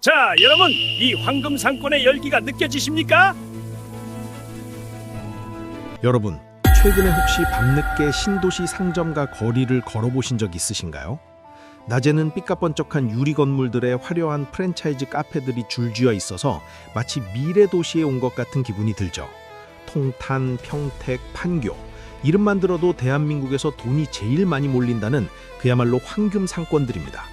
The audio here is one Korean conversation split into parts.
자, 여러분, 이 황금 상권의 열기가 느껴지십니까? 여러분, 최근에 혹시 밤늦게 신도시 상점가 거리를 걸어보신 적 있으신가요? 낮에는 삐까번쩍한 유리 건물들의 화려한 프랜차이즈 카페들이 줄지어 있어서 마치 미래 도시에 온 것 같은 기분이 들죠. 통탄, 평택, 판교, 이름만 들어도 대한민국에서 돈이 제일 많이 몰린다는 그야말로 황금 상권들입니다.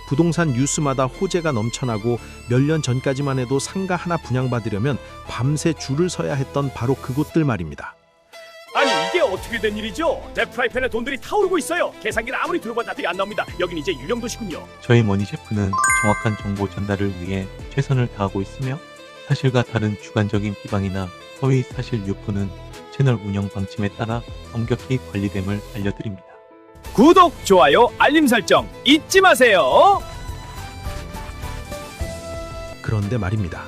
부동산 뉴스마다 호재가 넘쳐나고 몇 년 전까지만 해도 상가 하나 분양받으려면 밤새 줄을 서야 했던 바로 그곳들 말입니다. 아니, 이게 어떻게 된 일이죠? 내 프라이팬에 돈들이 타오르고 있어요. 계산기를 아무리 들어봐도 답이 안 나옵니다. 여긴 이제 유령 도시군요. 저희 머니 셰프는 정확한 정보 전달을 위해 최선을 다하고 있으며 사실과 다른 주관적인 비방이나 허위 사실 유포는 채널 운영 방침에 따라 엄격히 관리됨을 알려드립니다. 구독, 좋아요, 알림 설정 잊지 마세요. 그런데 말입니다.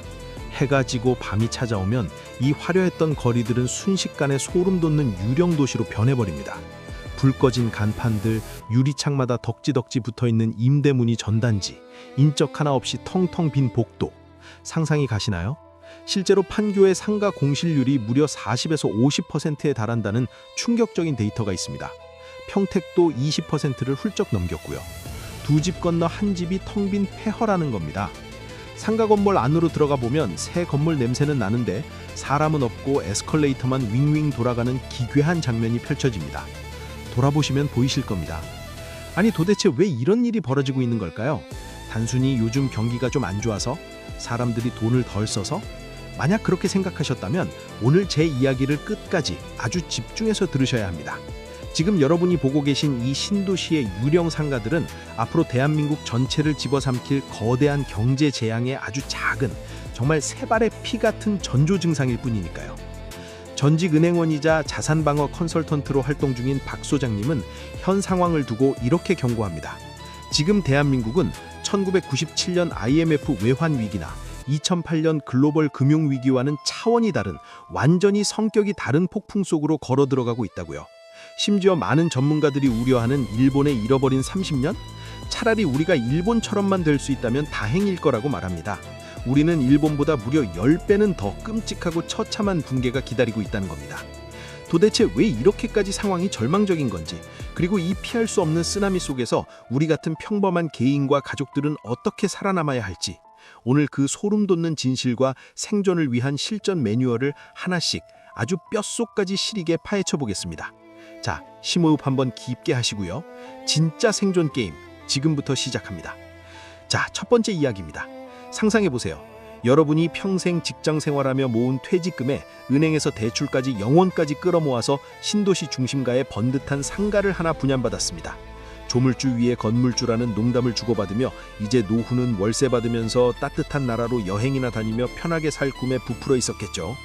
해가 지고 밤이 찾아오면 이 화려했던 거리들은 순식간에 소름 돋는 유령 도시로 변해버립니다. 불 꺼진 간판들, 유리창마다 덕지덕지 붙어있는 임대문이 전단지, 인적 하나 없이 텅텅 빈 복도. 상상이 가시나요? 실제로 판교의 상가 공실률이 무려 40에서 50%에 달한다는 충격적인 데이터가 있습니다. 평택도 20%를 훌쩍 넘겼고요. 두 집 건너 한 집이 텅 빈 폐허라는 겁니다. 상가 건물 안으로 들어가 보면 새 건물 냄새는 나는데 사람은 없고 에스컬레이터만 윙윙 돌아가는 기괴한 장면이 펼쳐집니다. 돌아보시면 보이실 겁니다. 아니, 도대체 왜 이런 일이 벌어지고 있는 걸까요? 단순히 요즘 경기가 좀 안 좋아서? 사람들이 돈을 덜 써서? 만약 그렇게 생각하셨다면 오늘 제 이야기를 끝까지 아주 집중해서 들으셔야 합니다. 지금 여러분이 보고 계신 이 신도시의 유령 상가들은 앞으로 대한민국 전체를 집어삼킬 거대한 경제 재앙의 아주 작은, 정말 세 발의 피 같은 전조 증상일 뿐이니까요. 전직 은행원이자 자산방어 컨설턴트로 활동 중인 박 소장님은 현 상황을 두고 이렇게 경고합니다. 지금 대한민국은 1997년 IMF 외환 위기나 2008년 글로벌 금융 위기와는 차원이 다른, 완전히 성격이 다른 폭풍 속으로 걸어 들어가고 있다고요. 심지어 많은 전문가들이 우려하는 일본의 잃어버린 30년? 차라리 우리가 일본처럼만 될 수 있다면 다행일 거라고 말합니다. 우리는 일본보다 무려 10배는 더 끔찍하고 처참한 붕괴가 기다리고 있다는 겁니다. 도대체 왜 이렇게까지 상황이 절망적인 건지, 그리고 이 피할 수 없는 쓰나미 속에서 우리 같은 평범한 개인과 가족들은 어떻게 살아남아야 할지, 오늘 그 소름 돋는 진실과 생존을 위한 실전 매뉴얼을 하나씩 아주 뼛속까지 시리게 파헤쳐 보겠습니다. 자, 심호흡 한번 깊게 하시고요. 진짜 생존 게임 지금부터 시작합니다. 자, 첫 번째 이야기입니다. 상상해보세요. 여러분이 평생 직장 생활하며 모은 퇴직금에 은행에서 대출까지 영원까지 끌어모아서 신도시 중심가에 번듯한 상가를 하나 분양받았습니다. 조물주 위에 건물주라는 농담을 주고받으며 이제 노후는 월세 받으면서 따뜻한 나라로 여행이나 다니며 편하게 살 꿈에 부풀어 있었겠죠.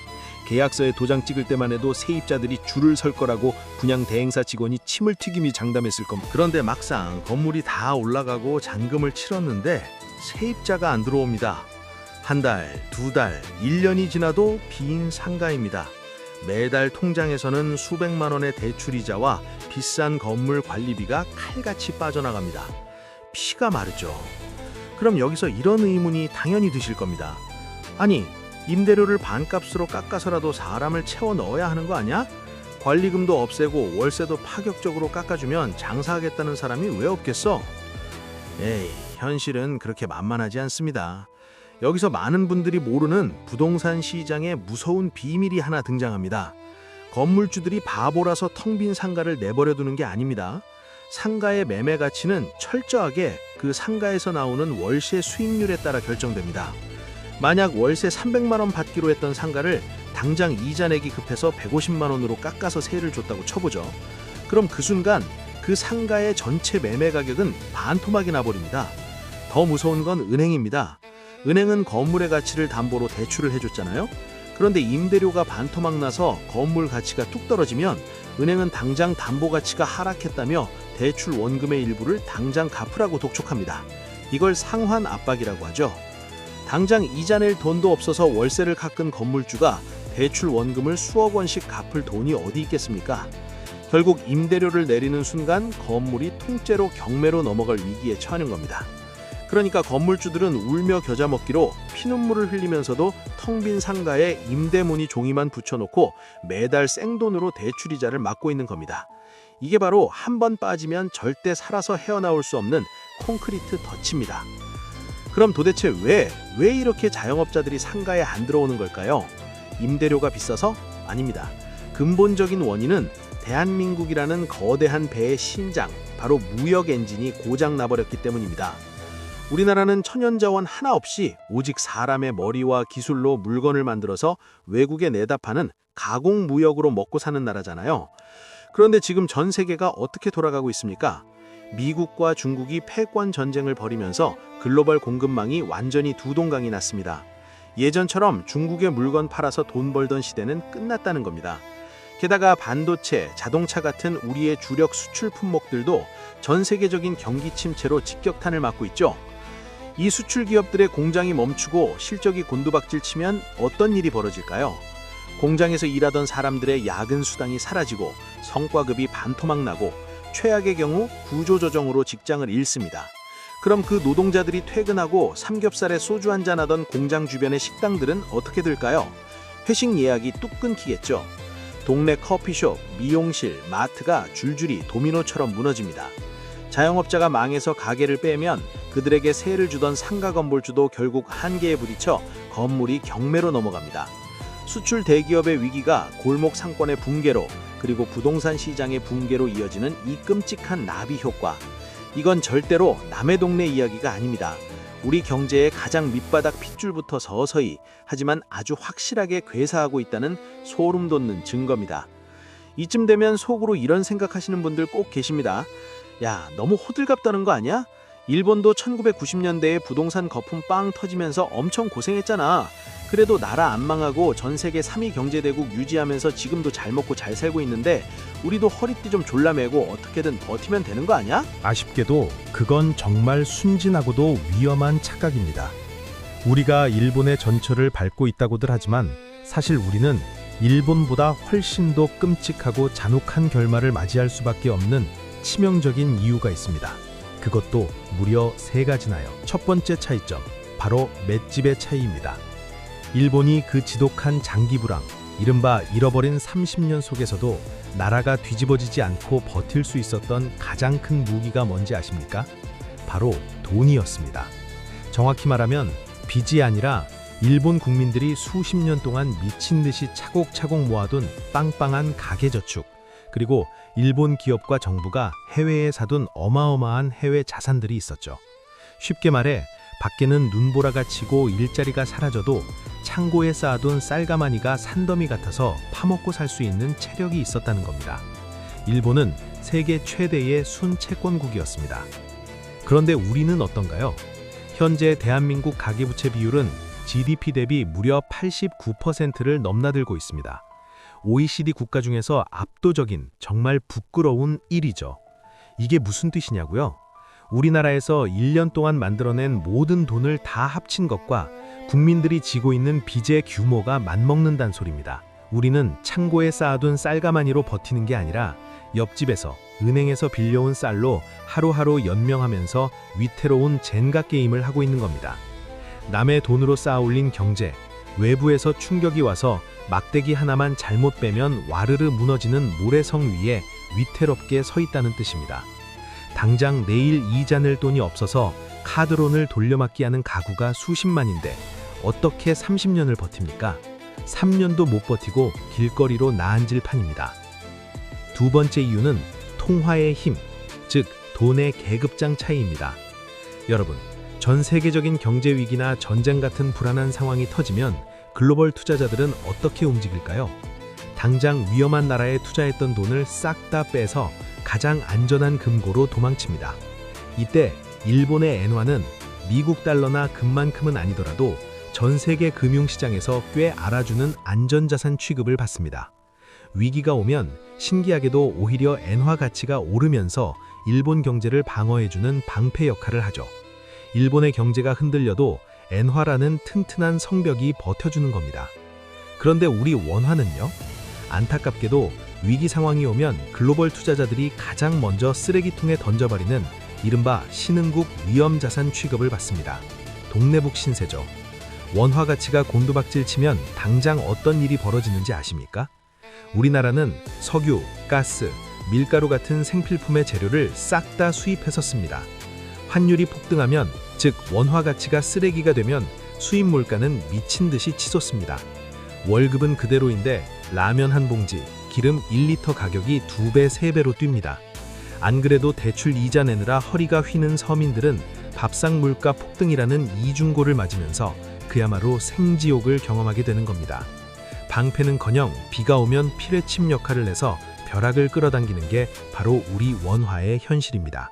계약서에 도장 찍을 때만 해도 세입자들이 줄을 설 거라고 분양 대행사 직원이 침을 튀김이 장담했을 겁니다. 그런데 막상 건물이 다 올라가고 잔금을 치렀는데 세입자가 안 들어옵니다. 한 달, 두 달, 1년이 지나도 빈 상가입니다. 매달 통장에서는 수백만 원의 대출이자와 비싼 건물 관리비가 칼같이 빠져나갑니다. 피가 마르죠. 그럼 여기서 이런 의문이 당연히 드실 겁니다. 아니, 임대료를 반값으로 깎아서라도 사람을 채워 넣어야 하는 거 아니야? 관리금도 없애고 월세도 파격적으로 깎아주면 장사하겠다는 사람이 왜 없겠어? 에이, 현실은 그렇게 만만하지 않습니다. 여기서 많은 분들이 모르는 부동산 시장의 무서운 비밀이 하나 등장합니다. 건물주들이 바보라서 텅 빈 상가를 내버려두는 게 아닙니다. 상가의 매매 가치는 철저하게 그 상가에서 나오는 월세 수익률에 따라 결정됩니다. 만약 월세 300만 원 받기로 했던 상가를 당장 이자 내기 급해서 150만 원으로 깎아서 세를 줬다고 쳐보죠. 그럼 그 순간 그 상가의 전체 매매 가격은 반토막이 나버립니다. 더 무서운 건 은행입니다. 은행은 건물의 가치를 담보로 대출을 해줬잖아요. 그런데 임대료가 반토막 나서 건물 가치가 뚝 떨어지면 은행은 당장 담보 가치가 하락했다며 대출 원금의 일부를 당장 갚으라고 독촉합니다. 이걸 상환 압박이라고 하죠. 당장 이자 낼 돈도 없어서 월세를 깎은 건물주가 대출 원금을 수억 원씩 갚을 돈이 어디 있겠습니까? 결국 임대료를 내리는 순간 건물이 통째로 경매로 넘어갈 위기에 처하는 겁니다. 그러니까 건물주들은 울며 겨자 먹기로 피눈물을 흘리면서도 텅 빈 상가에 임대문의 종이만 붙여놓고 매달 생돈으로 대출이자를 막고 있는 겁니다. 이게 바로 한 번 빠지면 절대 살아서 헤어나올 수 없는 콘크리트 덫입니다. 그럼 도대체 왜 이렇게 자영업자들이 상가에 안 들어오는 걸까요? 임대료가 비싸서? 아닙니다. 근본적인 원인은 대한민국이라는 거대한 배의 심장, 바로 무역 엔진이 고장 나버렸기 때문입니다. 우리나라는 천연자원 하나 없이 오직 사람의 머리와 기술로 물건을 만들어서 외국에 내다 파는 가공무역으로 먹고 사는 나라잖아요. 그런데 지금 전 세계가 어떻게 돌아가고 있습니까? 미국과 중국이 패권 전쟁을 벌이면서 글로벌 공급망이 완전히 두동강이 났습니다. 예전처럼 중국에 물건 팔아서 돈 벌던 시대는 끝났다는 겁니다. 게다가 반도체, 자동차 같은 우리의 주력 수출 품목들도 전 세계적인 경기 침체로 직격탄을 맞고 있죠. 이 수출 기업들의 공장이 멈추고 실적이 곤두박질 치면 어떤 일이 벌어질까요? 공장에서 일하던 사람들의 야근 수당이 사라지고 성과급이 반토막 나고 최악의 경우 구조조정으로 직장을 잃습니다. 그럼 그 노동자들이 퇴근하고 삼겹살에 소주 한잔 하던 공장 주변의 식당들은 어떻게 될까요? 회식 예약이 뚝 끊기겠죠. 동네 커피숍, 미용실, 마트가 줄줄이 도미노처럼 무너집니다. 자영업자가 망해서 가게를 빼면 그들에게 세를 주던 상가 건물주도 결국 한계에 부딪혀 건물이 경매로 넘어갑니다. 수출 대기업의 위기가 골목 상권의 붕괴로, 그리고 부동산 시장의 붕괴로 이어지는 이 끔찍한 나비 효과. 이건 절대로 남의 동네 이야기가 아닙니다. 우리 경제의 가장 밑바닥 핏줄부터 서서히, 하지만 아주 확실하게 괴사하고 있다는 소름 돋는 증거입니다. 이쯤 되면 속으로 이런 생각하시는 분들 꼭 계십니다. 야, 너무 호들갑 떠는 거 아니야? 일본도 1990년대에 부동산 거품 빵 터지면서 엄청 고생했잖아. 그래도 나라 안 망하고 전 세계 3위 경제대국 유지하면서 지금도 잘 먹고 잘 살고 있는데 우리도 허리띠 좀 졸라매고 어떻게든 버티면 되는 거 아니야? 아쉽게도 그건 정말 순진하고도 위험한 착각입니다. 우리가 일본의 전철을 밟고 있다고들 하지만 사실 우리는 일본보다 훨씬 더 끔찍하고 잔혹한 결말을 맞이할 수밖에 없는 치명적인 이유가 있습니다. 그것도 무려 3가지나요. 첫 번째 차이점, 바로 맷집의 차이입니다. 일본이 그 지독한 장기 불황, 이른바 잃어버린 30년 속에서도 나라가 뒤집어지지 않고 버틸 수 있었던 가장 큰 무기가 뭔지 아십니까? 바로 돈이었습니다. 정확히 말하면 빚이 아니라 일본 국민들이 수십 년 동안 미친 듯이 차곡차곡 모아둔 빵빵한 가계저축, 그리고 일본 기업과 정부가 해외에 사둔 어마어마한 해외 자산들이 있었죠. 쉽게 말해 밖에는 눈보라가 치고 일자리가 사라져도 창고에 쌓아둔 쌀가마니가 산더미 같아서 파먹고 살 수 있는 체력이 있었다는 겁니다. 일본은 세계 최대의 순채권국이었습니다. 그런데 우리는 어떤가요? 현재 대한민국 가계부채 비율은 GDP 대비 무려 89%를 넘나들고 있습니다. OECD 국가 중에서 압도적인, 정말 부끄러운 1위죠. 이게 무슨 뜻이냐고요? 우리나라에서 1년 동안 만들어낸 모든 돈을 다 합친 것과 국민들이 지고 있는 빚의 규모가 맞먹는다는 소리입니다. 우리는 창고에 쌓아둔 쌀가마니로 버티는 게 아니라 옆집에서, 은행에서 빌려온 쌀로 하루하루 연명하면서 위태로운 젠가 게임을 하고 있는 겁니다. 남의 돈으로 쌓아올린 경제, 외부에서 충격이 와서 막대기 하나만 잘못 빼면 와르르 무너지는 모래성 위에 위태롭게 서 있다는 뜻입니다. 당장 내일 이자 낼 돈이 없어서 카드론을 돌려막기 하는 가구가 수십만인데 어떻게 30년을 버팁니까? 3년도 못 버티고 길거리로 나앉을 판입니다. 두 번째 이유는 통화의 힘, 즉 돈의 계급장 차이입니다. 여러분, 전 세계적인 경제 위기나 전쟁 같은 불안한 상황이 터지면 글로벌 투자자들은 어떻게 움직일까요? 당장 위험한 나라에 투자했던 돈을 싹 다 빼서 가장 안전한 금고로 도망칩니다. 이때 일본의 엔화는 미국 달러나 금만큼은 아니더라도 전 세계 금융시장에서 꽤 알아주는 안전자산 취급을 받습니다. 위기가 오면 신기하게도 오히려 엔화 가치가 오르면서 일본 경제를 방어해주는 방패 역할을 하죠. 일본의 경제가 흔들려도 엔화라는 튼튼한 성벽이 버텨주는 겁니다. 그런데 우리 원화는요? 안타깝게도 위기 상황이 오면 글로벌 투자자들이 가장 먼저 쓰레기통에 던져버리는 이른바 신흥국 위험자산 취급을 받습니다. 동네북 신세죠. 원화 가치가 곤두박질 치면 당장 어떤 일이 벌어지는지 아십니까? 우리나라는 석유, 가스, 밀가루 같은 생필품의 재료를 싹 다 수입해서 씁니다. 환율이 폭등하면, 즉 원화 가치가 쓰레기가 되면 수입 물가는 미친 듯이 치솟습니다. 월급은 그대로인데 라면 한 봉지, 기름 1리터 가격이 2배, 3배로 뜁니다. 안 그래도 대출 이자 내느라 허리가 휘는 서민들은 밥상 물가 폭등이라는 이중고를 맞으면서 그야말로 생지옥을 경험하게 되는 겁니다. 방패는커녕 비가 오면 피뢰침 역할을 해서 벼락을 끌어당기는 게 바로 우리 원화의 현실입니다.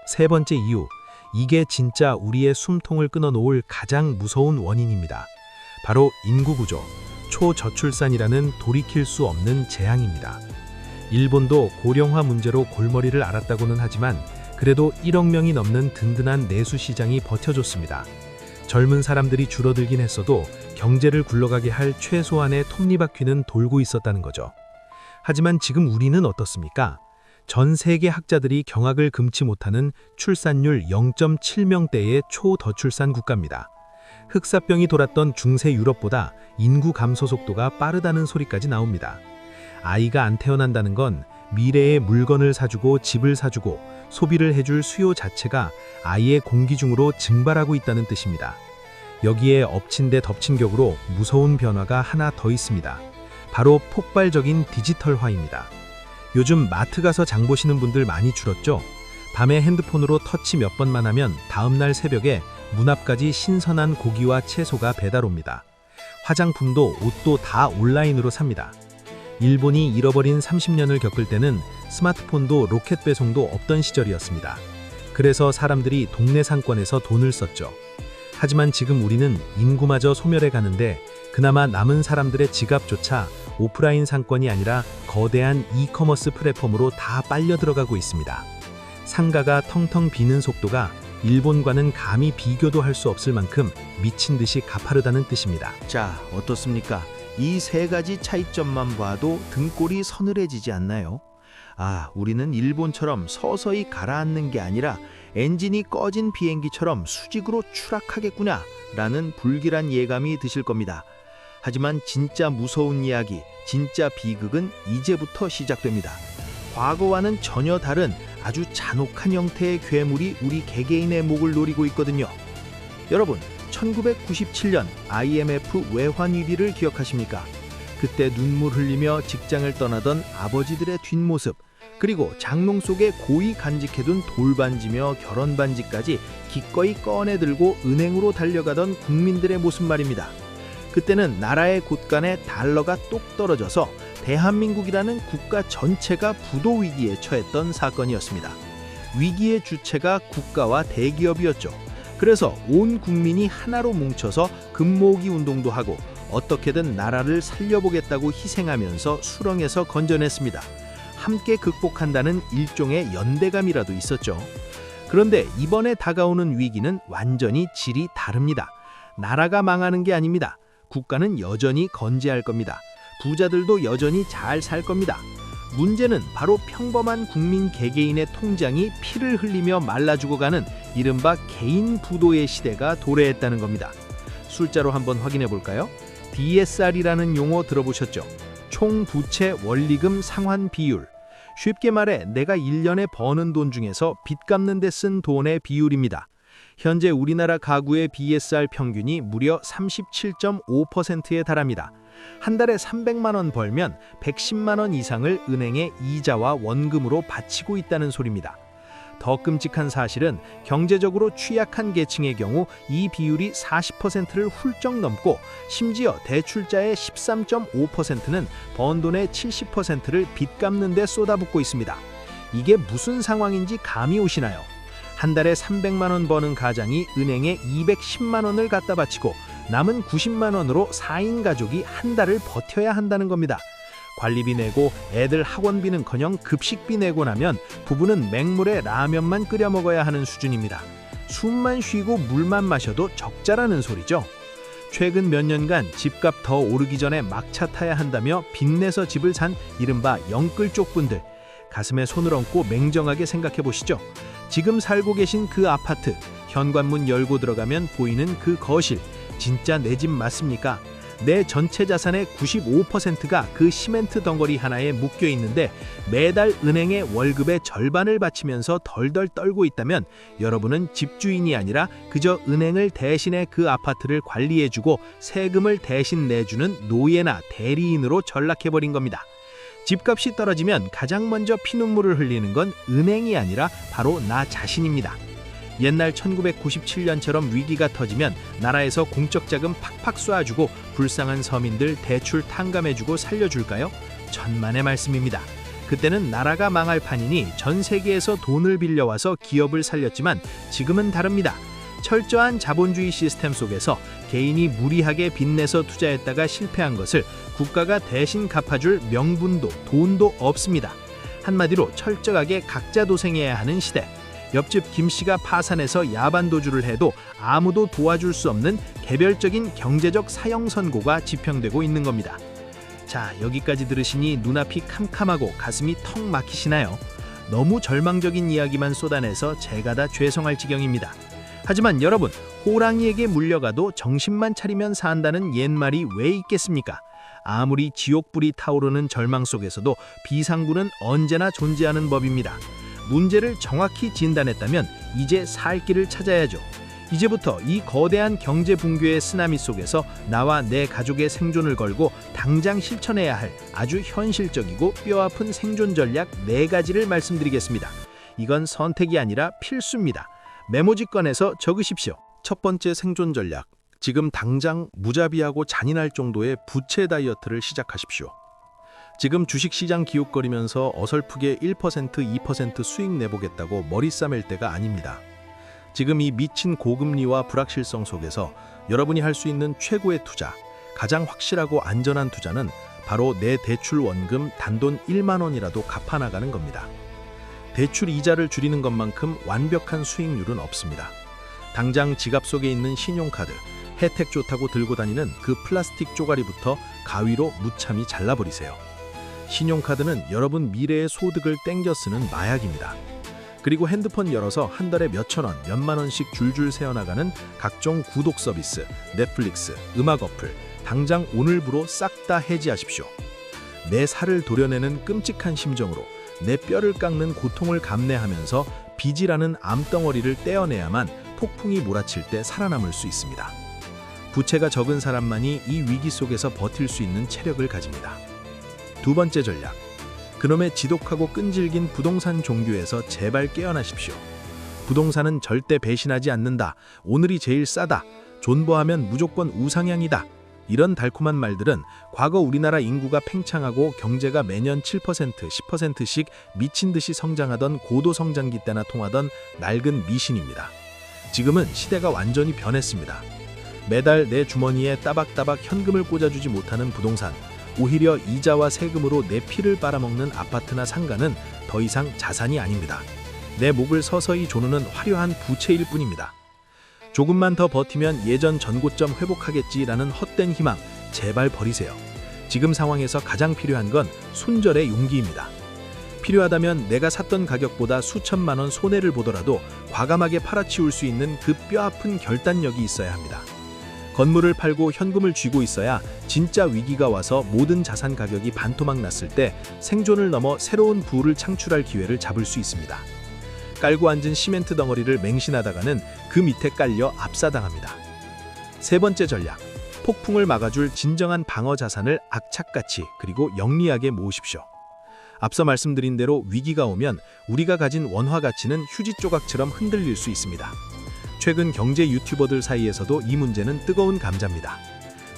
세 번째 이유, 이게 진짜 우리의 숨통을 끊어놓을 가장 무서운 원인입니다. 바로 인구구조, 초저출산이라는 돌이킬 수 없는 재앙입니다. 일본도 고령화 문제로 골머리를 앓았다고는 하지만 그래도 1억 명이 넘는 든든한 내수 시장이 버텨줬습니다. 젊은 사람들이 줄어들긴 했어도 경제를 굴러가게 할 최소한의 톱니바퀴는 돌고 있었다는 거죠. 하지만 지금 우리는 어떻습니까? 전 세계 학자들이 경악을 금치 못하는 출산율 0.7명대의 초더출산 국가입니다. 흑사병이 돌았던 중세 유럽보다 인구 감소 속도가 빠르다는 소리까지 나옵니다. 아이가 안 태어난다는 건 미래에 물건을 사주고 집을 사주고 소비를 해줄 수요 자체가 아이의 공기중으로 증발하고 있다는 뜻입니다. 여기에 엎친 데 덮친 격으로 무서운 변화가 하나 더 있습니다. 바로 폭발적인 디지털화입니다. 요즘 마트 가서 장 보시는 분들 많이 줄었죠? 밤에 핸드폰으로 터치 몇 번만 하면 다음날 새벽에 문 앞까지 신선한 고기와 채소가 배달옵니다. 화장품도 옷도 다 온라인으로 삽니다. 일본이 잃어버린 30년을 겪을 때는 스마트폰도 로켓 배송도 없던 시절이었습니다. 그래서 사람들이 동네 상권에서 돈을 썼죠. 하지만 지금 우리는 인구마저 소멸해 가는데 그나마 남은 사람들의 지갑조차 오프라인 상권이 아니라 거대한 이커머스 플랫폼으로 다 빨려 들어가고 있습니다. 상가가 텅텅 비는 속도가 일본과는 감히 비교도 할 수 없을 만큼 미친 듯이 가파르다는 뜻입니다. 자, 어떻습니까? 이 세 가지 차이점만 봐도 등골이 서늘해지지 않나요? 아, 우리는 일본처럼 서서히 가라앉는 게 아니라 엔진이 꺼진 비행기처럼 수직으로 추락하겠구나 라는 불길한 예감이 드실 겁니다. 하지만 진짜 무서운 이야기, 진짜 비극은 이제부터 시작됩니다. 과거와는 전혀 다른 아주 잔혹한 형태의 괴물이 우리 개개인의 목을 노리고 있거든요. 여러분, 1997년 IMF 외환 위기를 기억하십니까? 그때 눈물 흘리며 직장을 떠나던 아버지들의 뒷모습, 그리고 장롱 속에 고이 간직해둔 돌반지며 결혼반지까지 기꺼이 꺼내 들고 은행으로 달려가던 국민들의 모습 말입니다. 그때는 나라의 곳간에 달러가 똑 떨어져서 대한민국이라는 국가 전체가 부도 위기에 처했던 사건이었습니다. 위기의 주체가 국가와 대기업이었죠. 그래서 온 국민이 하나로 뭉쳐서 금모으기 운동도 하고 어떻게든 나라를 살려보겠다고 희생하면서 수렁에서 건져냈습니다. 함께 극복한다는 일종의 연대감이라도 있었죠. 그런데 이번에 다가오는 위기는 완전히 질이 다릅니다. 나라가 망하는 게 아닙니다. 국가는 여전히 건재할 겁니다. 부자들도 여전히 잘 살 겁니다. 문제는 바로 평범한 국민 개개인의 통장이 피를 흘리며 말라 죽어가는 이른바 개인 부도의 시대가 도래했다는 겁니다. 숫자로 한번 확인해 볼까요? DSR이라는 용어 들어보셨죠? 총 부채 원리금 상환 비율. 쉽게 말해 내가 1년에 버는 돈 중에서 빚 갚는 데 쓴 돈의 비율입니다. 현재 우리나라 가구의 BSR 평균이 무려 37.5%에 달합니다. 한 달에 300만 원 벌면 110만 원 이상을 은행에 이자와 원금으로 바치고 있다는 소리입니다. 더 끔찍한 사실은 경제적으로 취약한 계층의 경우 이 비율이 40%를 훌쩍 넘고 심지어 대출자의 13.5%는 번 돈의 70%를 빚 갚는 데 쏟아붓고 있습니다. 이게 무슨 상황인지 감이 오시나요? 한 달에 300만 원 버는 가장이 은행에 210만 원을 갖다 바치고 남은 90만 원으로 4인 가족이 한 달을 버텨야 한다는 겁니다. 관리비 내고 애들 학원비는커녕 급식비 내고 나면 부부는 맹물에 라면만 끓여 먹어야 하는 수준입니다. 숨만 쉬고 물만 마셔도 적자라는 소리죠. 최근 몇 년간 집값 더 오르기 전에 막차 타야 한다며 빚내서 집을 산 이른바 영끌 쪽 분들, 가슴에 손을 얹고 맹정하게 생각해 보시죠. 지금 살고 계신 그 아파트, 현관문 열고 들어가면 보이는 그 거실, 진짜 내 집 맞습니까? 내 전체 자산의 95%가 그 시멘트 덩어리 하나에 묶여 있는데 매달 은행에 월급의 절반을 바치면서 덜덜 떨고 있다면 여러분은 집주인이 아니라 그저 은행을 대신해 그 아파트를 관리해주고 세금을 대신 내주는 노예나 대리인으로 전락해버린 겁니다. 집값이 떨어지면 가장 먼저 피눈물을 흘리는 건 은행이 아니라 바로 나 자신입니다. 옛날 1997년처럼 위기가 터지면 나라에서 공적 자금 팍팍 쏴주고 불쌍한 서민들 대출 탕감해주고 살려줄까요? 천만의 말씀입니다. 그때는 나라가 망할 판이니 전 세계에서 돈을 빌려와서 기업을 살렸지만 지금은 다릅니다. 철저한 자본주의 시스템 속에서 개인이 무리하게 빚내서 투자했다가 실패한 것을 국가가 대신 갚아줄 명분도 돈도 없습니다. 한마디로 철저하게 각자 도생해야 하는 시대. 옆집 김씨가 파산해서 야반도주를 해도 아무도 도와줄 수 없는 개별적인 경제적 사형선고가 집행되고 있는 겁니다. 자, 여기까지 들으시니 눈앞이 캄캄하고 가슴이 턱 막히시나요? 너무 절망적인 이야기만 쏟아내서 제가 다 죄송할 지경입니다. 하지만 여러분, 호랑이에게 물려가도 정신만 차리면 산다는 옛말이 왜 있겠습니까? 아무리 지옥불이 타오르는 절망 속에서도 비상구는 언제나 존재하는 법입니다. 문제를 정확히 진단했다면 이제 살 길을 찾아야죠. 이제부터 이 거대한 경제 붕괴의 쓰나미 속에서 나와 내 가족의 생존을 걸고 당장 실천해야 할 아주 현실적이고 뼈아픈 생존 전략 4가지를 말씀드리겠습니다. 이건 선택이 아니라 필수입니다. 메모지 꺼내서 적으십시오. 첫 번째 생존 전략. 지금 당장 무자비하고 잔인할 정도의 부채 다이어트를 시작하십시오. 지금 주식시장 기웃거리면서 어설프게 1%, 2% 수익 내보겠다고 머리 싸맬 때가 아닙니다. 지금 이 미친 고금리와 불확실성 속에서 여러분이 할 수 있는 최고의 투자, 가장 확실하고 안전한 투자는 바로 내 대출 원금 단돈 1만 원이라도 갚아나가는 겁니다. 대출 이자를 줄이는 것만큼 완벽한 수익률은 없습니다. 당장 지갑 속에 있는 신용카드, 혜택 좋다고 들고 다니는 그 플라스틱 쪼가리부터 가위로 무참히 잘라버리세요. 신용카드는 여러분 미래의 소득을 땡겨 쓰는 마약입니다. 그리고 핸드폰 열어서 한 달에 몇천 원, 몇만 원씩 줄줄 새어나가는 각종 구독 서비스, 넷플릭스, 음악 어플, 당장 오늘부로 싹 다 해지하십시오. 내 살을 도려내는 끔찍한 심정으로 내 뼈를 깎는 고통을 감내하면서 빚이라는 암덩어리를 떼어내야만 폭풍이 몰아칠 때 살아남을 수 있습니다. 부채가 적은 사람만이 이 위기 속에서 버틸 수 있는 체력을 가집니다. 두 번째 전략. 그놈의 지독하고 끈질긴 부동산 종교에서 제발 깨어나십시오. 부동산은 절대 배신하지 않는다. 오늘이 제일 싸다. 존버하면 무조건 우상향이다. 이런 달콤한 말들은 과거 우리나라 인구가 팽창하고 경제가 매년 7%, 10%씩 미친 듯이 성장하던 고도 성장기 때나 통하던 낡은 미신입니다. 지금은 시대가 완전히 변했습니다. 매달 내 주머니에 따박따박 현금을 꽂아주지 못하는 부동산, 오히려 이자와 세금으로 내 피를 빨아먹는 아파트나 상가는 더 이상 자산이 아닙니다. 내 목을 서서히 조르는 화려한 부채일 뿐입니다. 조금만 더 버티면 예전 전고점 회복하겠지라는 헛된 희망 제발 버리세요. 지금 상황에서 가장 필요한 건 손절의 용기입니다. 필요하다면 내가 샀던 가격보다 수천만 원 손해를 보더라도 과감하게 팔아치울 수 있는 그 뼈아픈 결단력이 있어야 합니다. 건물을 팔고 현금을 쥐고 있어야 진짜 위기가 와서 모든 자산 가격이 반토막 났을 때 생존을 넘어 새로운 부를 창출할 기회를 잡을 수 있습니다. 깔고 앉은 시멘트 덩어리를 맹신하다가는 그 밑에 깔려 압사당합니다. 세 번째 전략. 폭풍을 막아줄 진정한 방어 자산을 악착같이 그리고 영리하게 모으십시오. 앞서 말씀드린 대로 위기가 오면 우리가 가진 원화 가치는 휴지 조각처럼 흔들릴 수 있습니다. 최근 경제 유튜버들 사이에서도 이 문제는 뜨거운 감자입니다.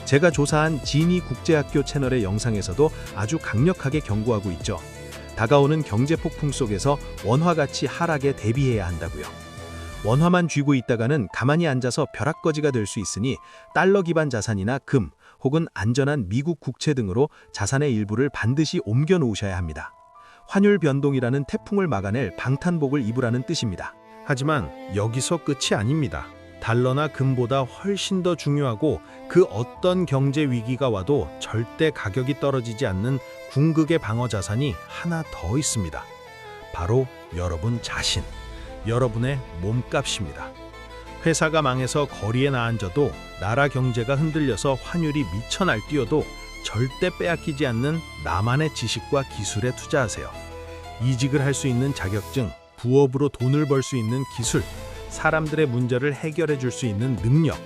제가 조사한 지니 국제학교 채널의 영상에서도 아주 강력하게 경고하고 있죠. 다가오는 경제 폭풍 속에서 원화 가치 하락에 대비해야 한다고요. 원화만 쥐고 있다가는 가만히 앉아서 벼락거지가 될 수 있으니 달러 기반 자산이나 금 혹은 안전한 미국 국채 등으로 자산의 일부를 반드시 옮겨 놓으셔야 합니다. 환율 변동이라는 태풍을 막아낼 방탄복을 입으라는 뜻입니다. 하지만 여기서 끝이 아닙니다. 달러나 금보다 훨씬 더 중요하고 그 어떤 경제 위기가 와도 절대 가격이 떨어지지 않는 궁극의 방어 자산이 하나 더 있습니다. 바로 여러분 자신. 여러분의 몸값입니다. 회사가 망해서 거리에 나앉아도 나라 경제가 흔들려서 환율이 미쳐 날뛰어도 절대 빼앗기지 않는 나만의 지식과 기술에 투자하세요. 이직을 할 수 있는 자격증, 부업으로 돈을 벌 수 있는 기술, 사람들의 문제를 해결해 줄 수 있는 능력,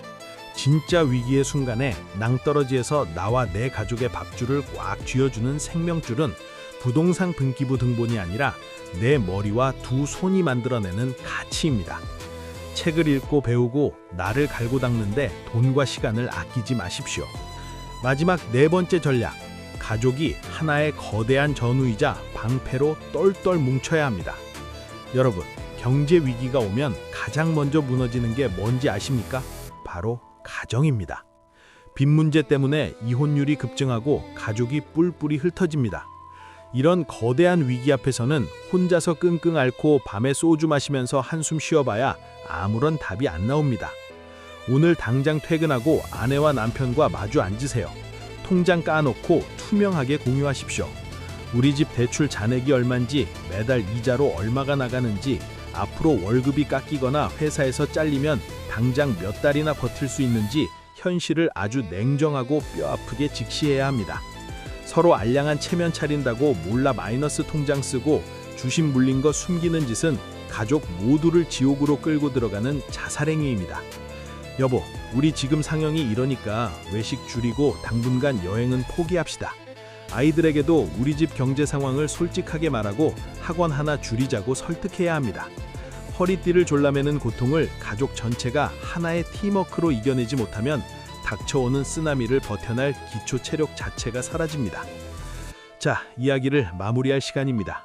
진짜 위기의 순간에 낭떠러지에서 나와 내 가족의 밥줄을 꽉 쥐어주는 생명줄은 부동산 분기부 등본이 아니라 내 머리와 두 손이 만들어내는 가치입니다. 책을 읽고 배우고 나를 갈고 닦는데 돈과 시간을 아끼지 마십시오. 마지막 네 번째 전략, 가족이 하나의 거대한 전우이자 방패로 똘똘 뭉쳐야 합니다. 여러분, 경제 위기가 오면 가장 먼저 무너지는 게 뭔지 아십니까? 바로 가정입니다. 빚 문제 때문에 이혼율이 급증하고 가족이 뿔뿔이 흩어집니다. 이런 거대한 위기 앞에서는 혼자서 끙끙 앓고 밤에 소주 마시면서 한숨 쉬어봐야 아무런 답이 안 나옵니다. 오늘 당장 퇴근하고 아내와 남편과 마주 앉으세요. 통장 까놓고 투명하게 공유하십시오. 우리 집 대출 잔액이 얼만지, 매달 이자로 얼마가 나가는지, 앞으로 월급이 깎이거나 회사에서 잘리면 당장 몇 달이나 버틸 수 있는지 현실을 아주 냉정하고 뼈아프게 직시해야 합니다. 서로 알량한 체면 차린다고 몰라 마이너스 통장 쓰고 주식 물린 거 숨기는 짓은 가족 모두를 지옥으로 끌고 들어가는 자살행위입니다. 여보, 우리 지금 상황이 이러니까 외식 줄이고 당분간 여행은 포기합시다. 아이들에게도 우리 집 경제 상황을 솔직하게 말하고 학원 하나 줄이자고 설득해야 합니다. 허리띠를 졸라매는 고통을 가족 전체가 하나의 팀워크로 이겨내지 못하면 닥쳐오는 쓰나미를 버텨낼 기초 체력 자체가 사라집니다. 자, 이야기를 마무리할 시간입니다.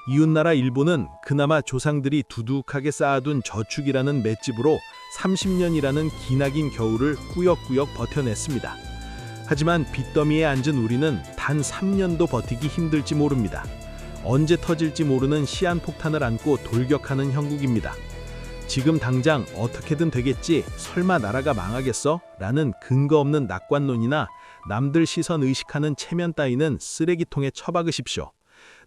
이웃나라 일본은 그나마 조상들이 두둑하게 쌓아둔 저축이라는 맷집으로 30년이라는 기나긴 겨울을 꾸역꾸역 버텨냈습니다. 하지만 빚더미에 앉은 우리는 단 3년도 버티기 힘들지 모릅니다. 언제 터질지 모르는 시한폭탄을 안고 돌격하는 형국입니다. 지금 당장 어떻게든 되겠지, 설마 나라가 망하겠어? 라는 근거 없는 낙관론이나 남들 시선 의식하는 체면 따위는 쓰레기통에 처박으십시오.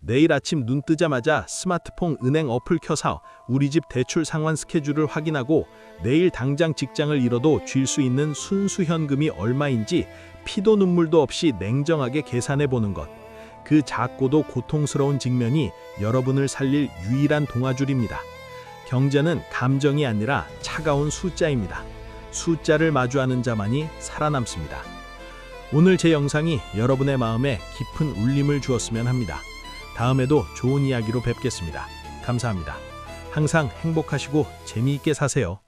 내일 아침 눈 뜨자마자 스마트폰 은행 어플 켜서 우리 집 대출 상환 스케줄을 확인하고 내일 당장 직장을 잃어도 쥘 수 있는 순수 현금이 얼마인지 피도 눈물도 없이 냉정하게 계산해 보는 것. 그 작고도 고통스러운 직면이 여러분을 살릴 유일한 동아줄입니다. 경제는 감정이 아니라 차가운 숫자입니다. 숫자를 마주하는 자만이 살아남습니다. 오늘 제 영상이 여러분의 마음에 깊은 울림을 주었으면 합니다. 다음에도 좋은 이야기로 뵙겠습니다. 감사합니다. 항상 행복하시고 재미있게 사세요.